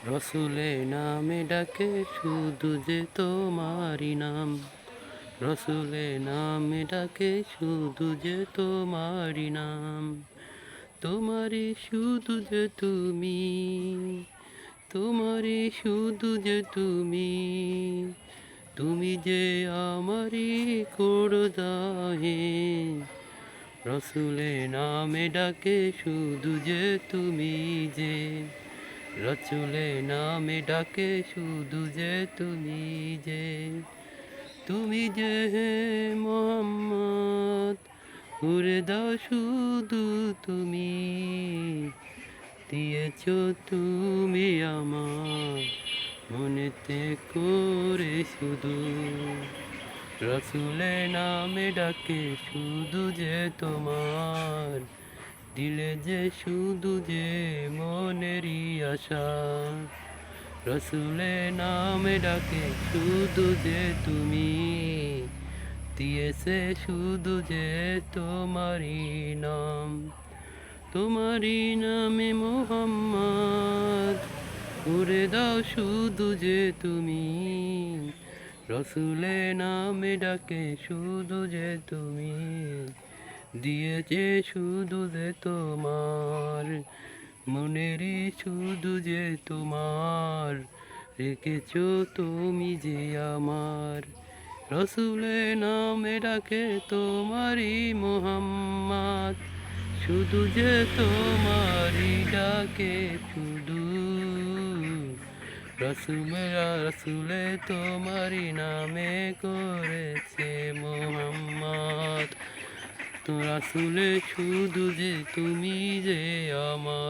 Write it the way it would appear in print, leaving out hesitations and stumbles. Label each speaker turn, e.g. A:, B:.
A: রসুলে নামে ডাকে শুধু যে তোমারি নাম। রসুলে নামে ডাকে শুধু যে তোমারি নাম। তোমারি শুধু যে তুমি, তোমারি শুধু যে তুমি, তুমি যে আমারি করদাহে। রসুলে নামে ডাকে শুধু যে তুমি যে, রসুলে নামে ডাকে শুধু যে তুমি যে, তুমি যে হে মোহাম্মদ, উড়ে দাও শুধু তুমি, দিয়েছ তুমি আমার মনেতে করে শুধু। রসুলে নামে ডাকে শুধু যে তোমার, দিলে যে শুধু যে মনেরই আশা। রসুলে নামে ডাকে শুধু যে তুমি, দিয়েছে শুধু যে তোমারি নাম। তোমারি নামে মোহাম্মদ, উড়ে দাও শুধু যে তুমি, রসুলে নামে ডাকে শুধু যে তুমি, দিয়েছে শুধু যে তোমার মনেরই শুধু যে তোমার, রেখেছ তুমি যে আমার। রসুলে নামে ডাকে তোমারি মোহাম্মদ, শুধু যে তোমারি ডাকে শুধু। রসুলে তোমারি নামে করেছে মোহাম্মদ, তো রসুলে শুধু যে তুমি যে আমার।